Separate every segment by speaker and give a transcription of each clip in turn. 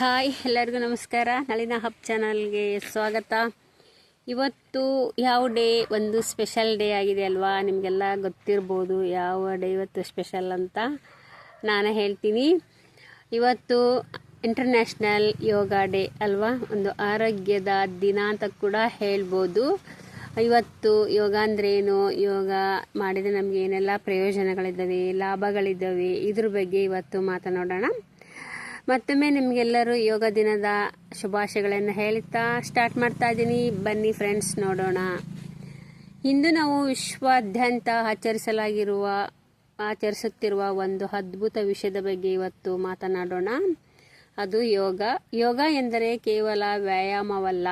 Speaker 1: Hi, ಎಲ್ಲರಿಗೂ ನಮಸ್ಕಾರ. ನಳಿನ hub ಚಾನಲ್ಗೆ ಸ್ವಾಗತ. ಇವತ್ತು ಯಾವ ಡೇ? ಒಂದು ಸ್ಪೆಷಲ್ ಡೇ ಆಗಿದೆ ಅಲ್ವಾ? ನಿಮಗೆಲ್ಲ ಗೊತ್ತಿರ್ಬೋದು ಯಾವ ಡೇ ಇವತ್ತು ಸ್ಪೆಷಲ್ ಅಂತ. ನಾನು ಹೇಳ್ತೀನಿ. ಇವತ್ತು ಇಂಟರ್ನ್ಯಾಷನಲ್ ಯೋಗ ಡೇ ಅಲ್ವಾ? ಒಂದು ಆರೋಗ್ಯದ ದಿನ ಅಂತ ಕೂಡ ಹೇಳ್ಬೋದು. ಇವತ್ತು ಯೋಗ ಅಂದ್ರೇನು, ಯೋಗ ಮಾಡಿದರೆ ನಮಗೆ ಏನೆಲ್ಲ ಪ್ರಯೋಜನಗಳಿದ್ದಾವೆ, ಲಾಭಗಳಿದ್ದಾವೆ, ಇದ್ರ ಬಗ್ಗೆ ಇವತ್ತು ಮಾತನಾಡೋಣ. ಮತ್ತೊಮ್ಮೆ ನಿಮಗೆಲ್ಲರೂ ಯೋಗ ದಿನದ ಶುಭಾಶಯಗಳನ್ನು ಹೇಳುತ್ತಾ ಸ್ಟಾರ್ಟ್ ಮಾಡ್ತಾ ಇದ್ದೀನಿ. ಬನ್ನಿ ಫ್ರೆಂಡ್ಸ್, ನೋಡೋಣ. ಇಂದು ನಾವು ವಿಶ್ವಾದ್ಯಂತ ಆಚರಿಸುತ್ತಿರುವ ಒಂದು ಅದ್ಭುತ ವಿಷಯದ ಬಗ್ಗೆ ಇವತ್ತು ಮಾತನಾಡೋಣ. ಅದು ಯೋಗ. ಯೋಗ ಎಂದರೆ ಕೇವಲ ವ್ಯಾಯಾಮವಲ್ಲ,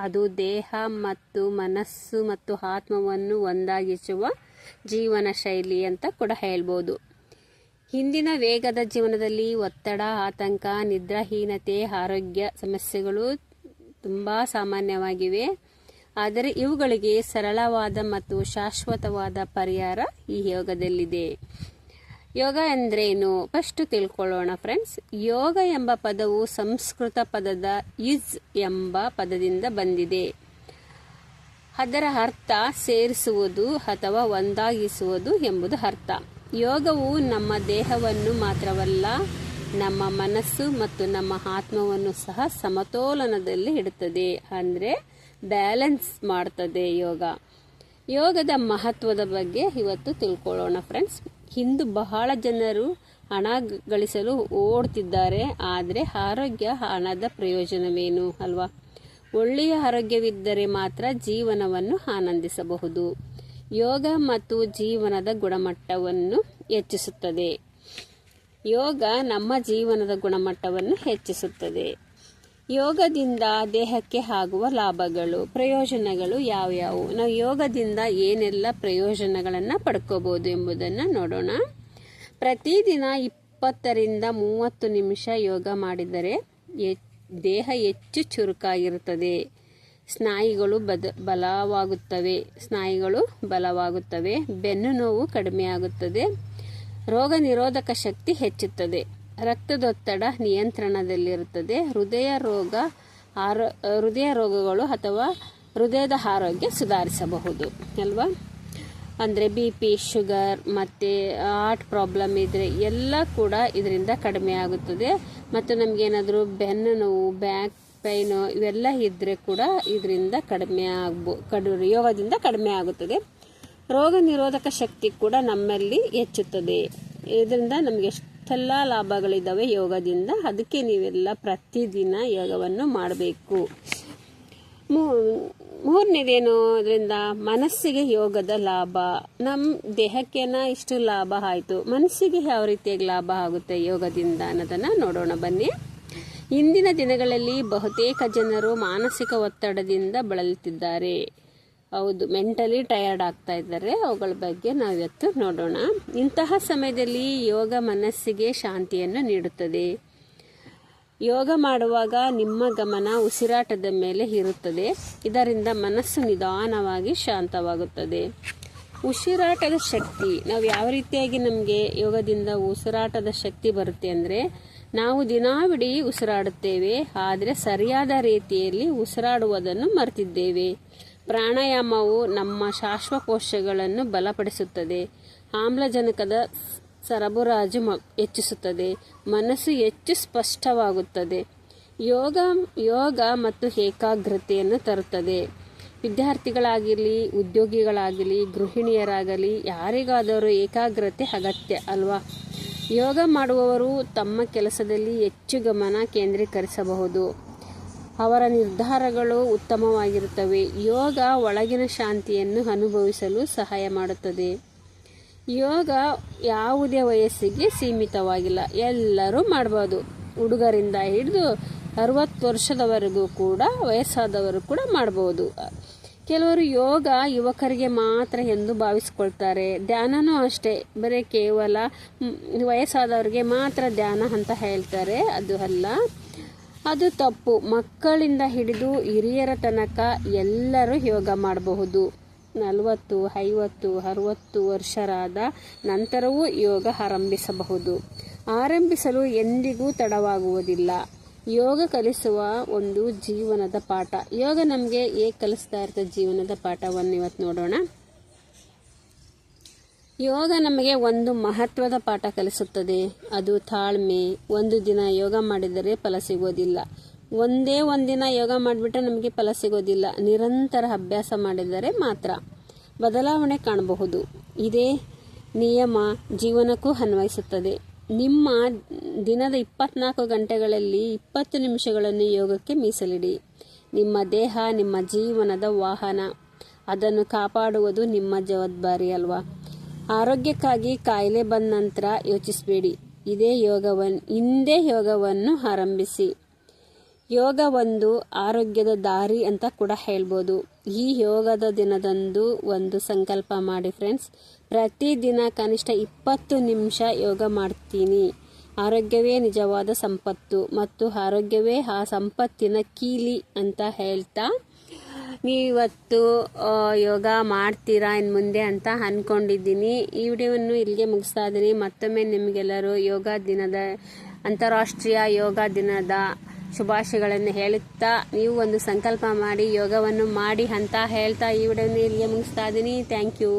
Speaker 1: ಅದು ದೇಹ ಮತ್ತು ಮನಸ್ಸು ಮತ್ತು ಆತ್ಮವನ್ನು ಒಂದಾಗಿಸುವ ಜೀವನ ಶೈಲಿ ಅಂತ ಕೂಡ ಹೇಳ್ಬೋದು. ಹಿಂದಿನ ವೇಗದ ಜೀವನದಲ್ಲಿ ಒತ್ತಡ, ಆತಂಕ, ನಿದ್ರಾಹೀನತೆ, ಆರೋಗ್ಯ ಸಮಸ್ಯೆಗಳು ತುಂಬ ಸಾಮಾನ್ಯವಾಗಿವೆ. ಆದರೆ ಇವುಗಳಿಗೆ ಸರಳವಾದ ಮತ್ತು ಶಾಶ್ವತವಾದ ಪರಿಹಾರ ಈ ಯೋಗದಲ್ಲಿದೆ. ಯೋಗ ಎಂದ್ರೇನು? ಫಸ್ಟ್ ತಿಳ್ಕೊಳ್ಳೋಣ ಫ್ರೆಂಡ್ಸ್. ಯೋಗ ಎಂಬ ಪದವು ಸಂಸ್ಕೃತ ಪದದ ಯುಜ್ ಎಂಬ ಪದದಿಂದ ಬಂದಿದೆ. ಅದರ ಅರ್ಥ ಸೇರಿಸುವುದು ಅಥವಾ ಒಂದಾಗಿಸುವುದು ಎಂಬುದು ಅರ್ಥ. ಯೋಗವು ನಮ್ಮ ದೇಹವನ್ನು ಮಾತ್ರವಲ್ಲ, ನಮ್ಮ ಮನಸ್ಸು ಮತ್ತು ನಮ್ಮ ಆತ್ಮವನ್ನು ಸಹ ಸಮತೋಲನದಲ್ಲಿ ಇಡುತ್ತದೆ, ಅಂದರೆ ಬ್ಯಾಲೆನ್ಸ್ ಮಾಡ್ತದೆ ಯೋಗದ ಮಹತ್ವದ ಬಗ್ಗೆ ಇವತ್ತು ತಿಳ್ಕೊಳ್ಳೋಣ ಫ್ರೆಂಡ್ಸ್. ಇಂದು ಬಹಳ ಜನರು ಹಣ ಗಳಿಸಲು ಓಡ್ತಿದ್ದಾರೆ, ಆದರೆ ಆರೋಗ್ಯ ಹಣದ ಪ್ರಯೋಜನವೇನು ಅಲ್ವಾ? ಒಳ್ಳೆಯ ಆರೋಗ್ಯವಿದ್ದರೆ ಮಾತ್ರ ಜೀವನವನ್ನು ಆನಂದಿಸಬಹುದು. ಯೋಗ ಮತ್ತು ಜೀವನದ ಗುಣಮಟ್ಟವನ್ನು ಹೆಚ್ಚಿಸುತ್ತದೆ. ಯೋಗ ನಮ್ಮ ಜೀವನದ ಗುಣಮಟ್ಟವನ್ನು ಹೆಚ್ಚಿಸುತ್ತದೆ. ಯೋಗದಿಂದ ದೇಹಕ್ಕೆ ಆಗುವ ಲಾಭಗಳು, ಪ್ರಯೋಜನಗಳು ಯಾವ್ಯಾವು? ನಾವು ಯೋಗದಿಂದ ಏನೆಲ್ಲ ಪ್ರಯೋಜನಗಳನ್ನು ಪಡ್ಕೋಬಹುದು ಎಂಬುದನ್ನು ನೋಡೋಣ. ಪ್ರತಿದಿನ 20 ರಿಂದ 30 ನಿಮಿಷ ಯೋಗ ಮಾಡಿದರೆ ದೇಹ ಹೆಚ್ಚು ಚುರುಕಾಗಿರುತ್ತದೆ. ಸ್ನಾಯುಗಳು ಬಲವಾಗುತ್ತವೆ, ಬೆನ್ನು ನೋವು ಕಡಿಮೆಯಾಗುತ್ತದೆ, ರೋಗ ನಿರೋಧಕ ಶಕ್ತಿ ಹೆಚ್ಚುತ್ತದೆ, ರಕ್ತದೊತ್ತಡ ನಿಯಂತ್ರಣದಲ್ಲಿರುತ್ತದೆ, ಹೃದಯ ರೋಗಗಳು ಅಥವಾ ಹೃದಯದ ಆರೋಗ್ಯ ಸುಧಾರಿಸಬಹುದು ಅಲ್ವಾ? ಅಂದರೆ BP, ಶುಗರ್ ಮತ್ತು ಹಾರ್ಟ್ ಪ್ರಾಬ್ಲಮ್ ಇದ್ರೆ ಎಲ್ಲ ಕೂಡ ಇದರಿಂದ ಕಡಿಮೆ ಆಗುತ್ತದೆ. ಮತ್ತು ನಮಗೇನಾದರೂ ಬೆನ್ನು ನೋವು, ಬ್ಯಾಕ್ ಪೈನು ಇವೆಲ್ಲ ಇದ್ದರೆ ಕೂಡ ಇದರಿಂದ ಯೋಗದಿಂದ ಕಡಿಮೆ ಆಗುತ್ತದೆ. ರೋಗ ನಿರೋಧಕ ಶಕ್ತಿ ಕೂಡ ನಮ್ಮಲ್ಲಿ ಹೆಚ್ಚುತ್ತದೆ. ಇದರಿಂದ ನಮಗೆ ಎಷ್ಟೆಲ್ಲ ಲಾಭಗಳಿದ್ದಾವೆ ಯೋಗದಿಂದ. ಅದಕ್ಕೆ ನೀವೆಲ್ಲ ಪ್ರತಿದಿನ ಯೋಗವನ್ನು ಮಾಡಬೇಕು. ಮೂರನೇದೇನು? ಇದರಿಂದ ಮನಸ್ಸಿಗೆ ಯೋಗದ ಲಾಭ. ನಮ್ಮ ದೇಹಕ್ಕೇನ ಇಷ್ಟು ಲಾಭ ಆಯಿತು, ಮನಸ್ಸಿಗೆ ಯಾವ ರೀತಿಯಾಗಿ ಲಾಭ ಆಗುತ್ತೆ ಯೋಗದಿಂದ ಅನ್ನೋದನ್ನು ನೋಡೋಣ ಬನ್ನಿ. ಇಂದಿನ ದಿನಗಳಲ್ಲಿ ಬಹುತೇಕ ಜನರು ಮಾನಸಿಕ ಒತ್ತಡದಿಂದ ಬಳಲುತ್ತಿದ್ದಾರೆ. ಹೌದು, ಮೆಂಟಲಿ ಟಯರ್ಡ್ ಆಗ್ತಾ ಇದ್ದಾರೆ. ಅವುಗಳ ಬಗ್ಗೆ ನಾವಿವತ್ತು ನೋಡೋಣ. ಇಂತಹ ಸಮಯದಲ್ಲಿ ಯೋಗ ಮನಸ್ಸಿಗೆ ಶಾಂತಿಯನ್ನು ನೀಡುತ್ತದೆ. ಯೋಗ ಮಾಡುವಾಗ ನಿಮ್ಮ ಗಮನ ಉಸಿರಾಟದ ಮೇಲೆ ಇರುತ್ತದೆ. ಇದರಿಂದ ಮನಸ್ಸು ನಿಧಾನವಾಗಿ ಶಾಂತವಾಗುತ್ತದೆ. ಉಸಿರಾಟದ ಶಕ್ತಿ. ನಾವು ಯಾವ ರೀತಿಯಾಗಿ ನಮಗೆ ಯೋಗದಿಂದ ಉಸಿರಾಟದ ಶಕ್ತಿ ಬರುತ್ತೆ ಅಂದರೆ, ನಾವು ದಿನಾವಿಡೀ ಉಸಿರಾಡುತ್ತೇವೆ, ಆದರೆ ಸರಿಯಾದ ರೀತಿಯಲ್ಲಿ ಉಸಿರಾಡುವುದನ್ನು ಮರೆತಿದ್ದೇವೆ. ಪ್ರಾಣಾಯಾಮವು ನಮ್ಮ ಶ್ವಾಸಕೋಶಗಳನ್ನು ಬಲಪಡಿಸುತ್ತದೆ, ಆಮ್ಲಜನಕದ ಸರಬರಾಜು ಹೆಚ್ಚಿಸುತ್ತದೆ, ಮನಸ್ಸು ಹೆಚ್ಚು ಸ್ಪಷ್ಟವಾಗುತ್ತದೆ. ಯೋಗ ಮತ್ತು ಏಕಾಗ್ರತೆಯನ್ನು ತರುತ್ತದೆ. ವಿದ್ಯಾರ್ಥಿಗಳಾಗಿರಲಿ, ಉದ್ಯೋಗಿಗಳಾಗಲಿ, ಗೃಹಿಣಿಯರಾಗಲಿ, ಯಾರಿಗಾದರೂ ಏಕಾಗ್ರತೆ ಅಗತ್ಯ ಅಲ್ವಾ? ಯೋಗ ಮಾಡುವವರು ತಮ್ಮ ಕೆಲಸದಲ್ಲಿ ಹೆಚ್ಚು ಗಮನ ಕೇಂದ್ರೀಕರಿಸಬಹುದು. ಅವರ ನಿರ್ಧಾರಗಳು ಉತ್ತಮವಾಗಿರುತ್ತವೆ. ಯೋಗ ಒಳಗಿನ ಶಾಂತಿಯನ್ನು ಅನುಭವಿಸಲು ಸಹಾಯ ಮಾಡುತ್ತದೆ. ಯೋಗ ಯಾವುದೇ ವಯಸ್ಸಿಗೆ ಸೀಮಿತವಾಗಿಲ್ಲ, ಎಲ್ಲರೂ ಮಾಡಬಹುದು. ಹುಡುಗರಿಂದ ಹಿಡಿದು 60 ವರ್ಷದವರೆಗೂ ಕೂಡ, ವಯಸ್ಸಾದವರು ಕೂಡ ಮಾಡಬಹುದು. ಕೆಲವರು ಯೋಗ ಯುವಕರಿಗೆ ಮಾತ್ರ ಎಂದು ಭಾವಿಸ್ಕೊಳ್ತಾರೆ. ಧ್ಯಾನನೂ ಅಷ್ಟೇ, ಬರೀ ಕೇವಲ ವಯಸ್ಸಾದವರಿಗೆ ಮಾತ್ರ ಧ್ಯಾನ ಅಂತ ಹೇಳ್ತಾರೆ. ಅದು ಅಲ್ಲ, ಅದು ತಪ್ಪು. ಮಕ್ಕಳಿಂದ ಹಿಡಿದು ಹಿರಿಯರ ತನಕ ಎಲ್ಲರೂ ಯೋಗ ಮಾಡಬಹುದು. 40, 50, 60 ವರ್ಷರಾದ ನಂತರವೂ ಯೋಗ ಆರಂಭಿಸಬಹುದು. ಆರಂಭಿಸಲು ಎಂದಿಗೂ ತಡವಾಗುವುದಿಲ್ಲ. ಯೋಗ ಕಲಿಸುವ ಒಂದು ಜೀವನದ ಪಾಠ. ಯೋಗ ನಮಗೆ ಹೇಗೆ ಕಲಿಸ್ತಾ ಇರ್ತದೆ ಜೀವನದ ಪಾಠವನ್ನು ಇವತ್ತು ನೋಡೋಣ. ಯೋಗ ನಮಗೆ ಒಂದು ಮಹತ್ವದ ಪಾಠ ಕಲಿಸುತ್ತದೆ, ಅದು ತಾಳ್ಮೆ. ಒಂದು ದಿನ ಯೋಗ ಮಾಡಿದರೆ ಫಲ ಸಿಗೋದಿಲ್ಲ. ಒಂದೇ ಒಂದಿನ ಯೋಗ ಮಾಡಿಬಿಟ್ರೆ ನಮಗೆ ಫಲ ಸಿಗೋದಿಲ್ಲ. ನಿರಂತರ ಅಭ್ಯಾಸ ಮಾಡಿದರೆ ಮಾತ್ರ ಬದಲಾವಣೆ ಕಾಣಬಹುದು. ಇದೇ ನಿಯಮ ಜೀವನಕ್ಕೂ ಅನ್ವಯಿಸುತ್ತದೆ. ನಿಮ್ಮ ದಿನದ 24 ಗಂಟೆಗಳಲ್ಲಿ 20 ನಿಮಿಷಗಳನ್ನು ಯೋಗಕ್ಕೆ ಮೀಸಲಿಡಿ. ನಿಮ್ಮ ದೇಹ ನಿಮ್ಮ ಜೀವನದ ವಾಹನ, ಅದನ್ನು ಕಾಪಾಡುವುದು ನಿಮ್ಮ ಜವಾಬ್ದಾರಿ ಅಲ್ವಾ. ಆರೋಗ್ಯಕ್ಕಾಗಿ ಕಾಯಿಲೆ ಬಂದ ನಂತರ ಯೋಚಿಸಬೇಡಿ, ಹಿಂದೆ ಯೋಗವನ್ನು ಆರಂಭಿಸಿ. ಯೋಗ ಒಂದು ಆರೋಗ್ಯದ ದಾರಿ ಅಂತ ಕೂಡ ಹೇಳ್ಬೋದು. ಈ ಯೋಗದ ದಿನದಂದು ಒಂದು ಸಂಕಲ್ಪ ಮಾಡಿ ಫ್ರೆಂಡ್ಸ್, ಪ್ರತಿದಿನ ಕನಿಷ್ಠ 20 ನಿಮಿಷ ಯೋಗ ಮಾಡ್ತೀನಿ. ಆರೋಗ್ಯವೇ ನಿಜವಾದ ಸಂಪತ್ತು ಮತ್ತು ಆರೋಗ್ಯವೇ ಆ ಸಂಪತ್ತಿನ ಕೀಲಿ ಅಂತ ಹೇಳ್ತಾ ನೀವತ್ತು ಯೋಗ ಮಾಡ್ತೀರಾ ಇನ್ನು ಮುಂದೆ ಅಂತ ಅಂದ್ಕೊಂಡಿದ್ದೀನಿ. ಈ ವಿಡಿಯೋವನ್ನು ಇಲ್ಲಿಗೆ ಮುಗಿಸ್ತಾ ಇದ್ದೀನಿ. ಮತ್ತೊಮ್ಮೆ ನಿಮಗೆಲ್ಲರೂ ಅಂತಾರಾಷ್ಟ್ರೀಯ ಯೋಗ ದಿನದ ಶುಭಾಶಯಗಳನ್ನು ಹೇಳುತ್ತಾ ನೀವು ಒಂದು ಸಂಕಲ್ಪ ಮಾಡಿ ಯೋಗವನ್ನು ಮಾಡಿ ಅಂತ ಹೇಳ್ತಾ ಈ ವಿಡಿಯೋವನ್ನು ಇಲ್ಲಿಗೆ ಮುಗಿಸ್ತಾ ಇದ್ದೀನಿ. Thank you.